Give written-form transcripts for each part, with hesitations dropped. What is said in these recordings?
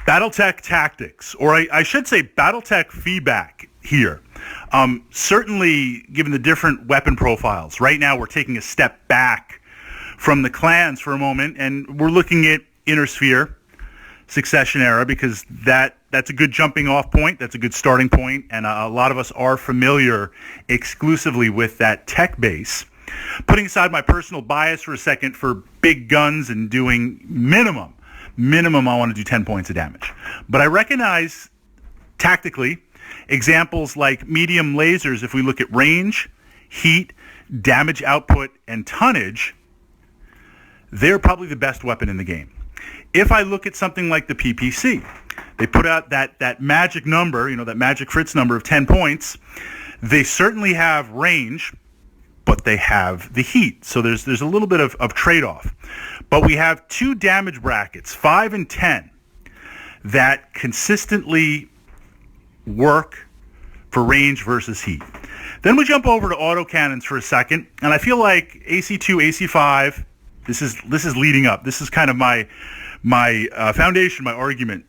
Battletech tactics, or I should say Battletech feedback here. Certainly, given the different weapon profiles, right now we're taking a step back from the clans for a moment, and we're looking at Inner Sphere, Succession Era, because that's a good jumping off point, that's a good starting point, and a lot of us are familiar exclusively with that tech base. Putting aside my personal bias for a second for big guns and doing minimum, I want to do 10 points of damage. But I recognize tactically examples like medium lasers, if we look at range, heat, damage output, and tonnage, they're probably the best weapon in the game. If I look at something like the PPC, they put out that magic number, that magic Fritz number of 10 points. They certainly have range, but they have the heat. So there's a little bit of trade-off. But we have two damage brackets, 5 and 10, that consistently work for range versus heat. Then we jump over to autocannons for a second, and I feel like AC2, AC5, this is leading up. This is kind of my foundation, my argument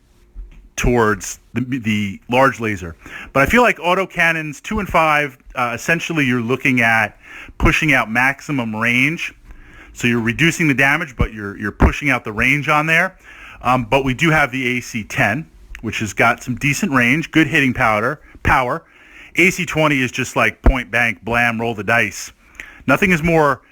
towards the large laser. But I feel like autocannons 2 and 5, essentially you're looking at pushing out maximum range. So you're reducing the damage, but you're pushing out the range on there. But we do have the AC10, which has got some decent range, good hitting power. AC20 is just like point, bank, blam, roll the dice. Nothing is more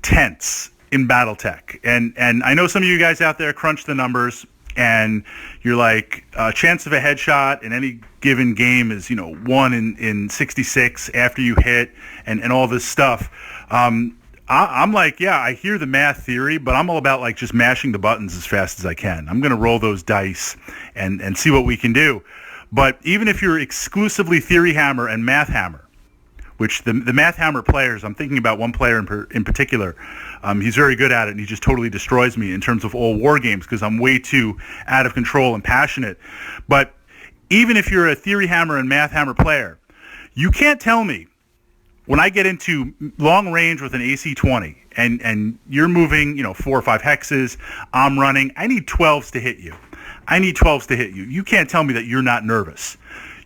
tense in Battletech. And I know some of you guys out there crunch the numbers, and you're like, chance of a headshot in any given game is 1 in 66 after you hit, and all this stuff. I'm like, yeah, I hear the math theory, but I'm all about like just mashing the buttons as fast as I can. I'm going to roll those dice and see what we can do. But even if you're exclusively Theory Hammer and Math Hammer, which the Math Hammer players, I'm thinking about one player in particular, he's very good at it, and he just totally destroys me in terms of all war games because I'm way too out of control and passionate. But even if you're a Theory Hammer and Math Hammer player, you can't tell me when I get into long range with an AC-20 and you're moving, 4 or 5 hexes, I'm running, I need 12s to hit you. You can't tell me that you're not nervous.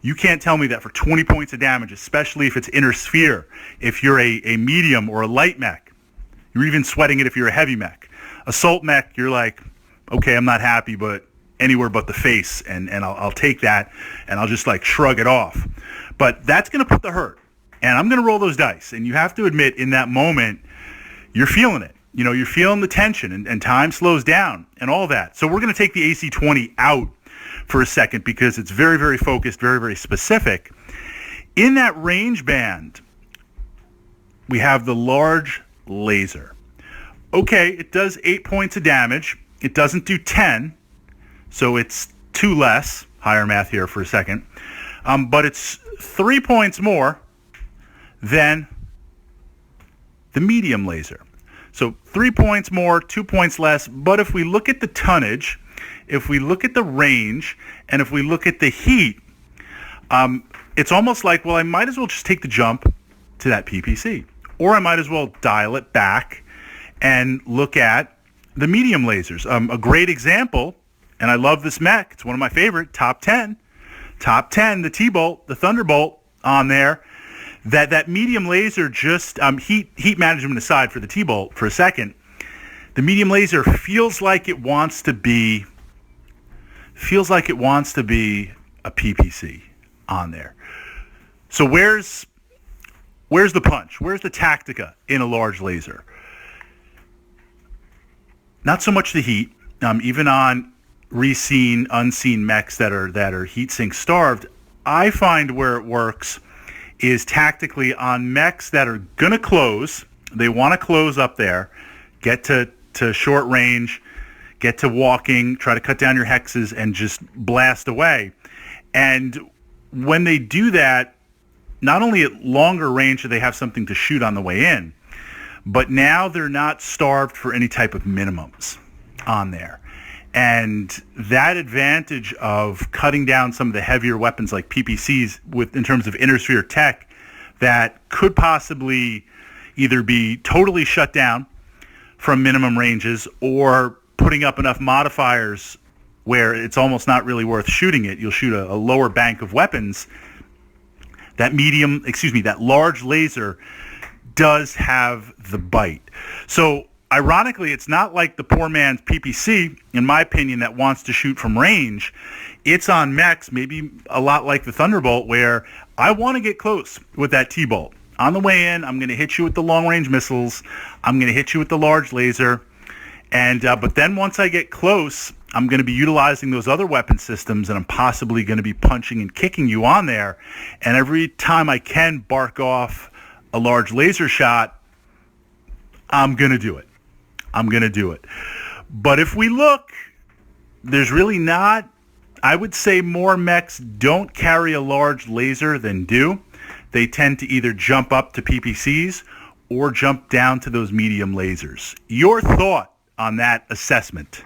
You can't tell me that for 20 points of damage, especially if it's Inner Sphere, if you're a medium or a light mech, you're even sweating it if you're a heavy mech. Assault mech, you're like, okay, I'm not happy, but anywhere but the face, and I'll take that, and I'll just like shrug it off. But that's going to put the hurt. And I'm going to roll those dice. And you have to admit, in that moment, you're feeling it. You're feeling the tension, and time slows down and all that. So we're going to take the AC-20 out for a second because it's very, very focused, very, very specific. In that range band, we have the large laser. Okay, it does 8 points of damage. It doesn't do 10, so it's 2 less. Higher math here for a second. But it's 3 points more than the medium laser. So 3 points more, 2 points less. But if we look at the tonnage, if we look at the range, and if we look at the heat, it's almost like, well, I might as well just take the jump to that PPC. Or I might as well dial it back and look at the medium lasers. A great example, and I love this mech, it's one of my favorite, top 10, the T-Bolt, the Thunderbolt on there. That medium laser just, heat management aside for the T-Bolt for a second, the medium laser feels like it wants to be a PPC on there. So where's the punch? Where's the tactica in a large laser? Not so much the heat. Even on reseen, unseen mechs that are heat sink starved, I find where it works is tactically on mechs that are going to close. They want to close up there, get to short range, get to walking, try to cut down your hexes, and just blast away. And when they do that, not only at longer range do they have something to shoot on the way in, but now they're not starved for any type of minimums on there. And that advantage of cutting down some of the heavier weapons like PPCs in terms of Inner Sphere tech that could possibly either be totally shut down from minimum ranges or putting up enough modifiers where it's almost not really worth shooting it. You'll shoot a lower bank of weapons. That large laser does have the bite. So ironically, it's not like the poor man's PPC, in my opinion, that wants to shoot from range. It's on mechs, maybe a lot like the Thunderbolt, where I want to get close with that T-Bolt. On the way in, I'm going to hit you with the long-range missiles. I'm going to hit you with the large laser. And but then once I get close, I'm going to be utilizing those other weapon systems, and I'm possibly going to be punching and kicking you on there. And every time I can bark off a large laser shot, I'm going to do it. But if we look, there's really not, I would say more mechs don't carry a large laser than do. They tend to either jump up to PPCs or jump down to those medium lasers. Your thought on that assessment?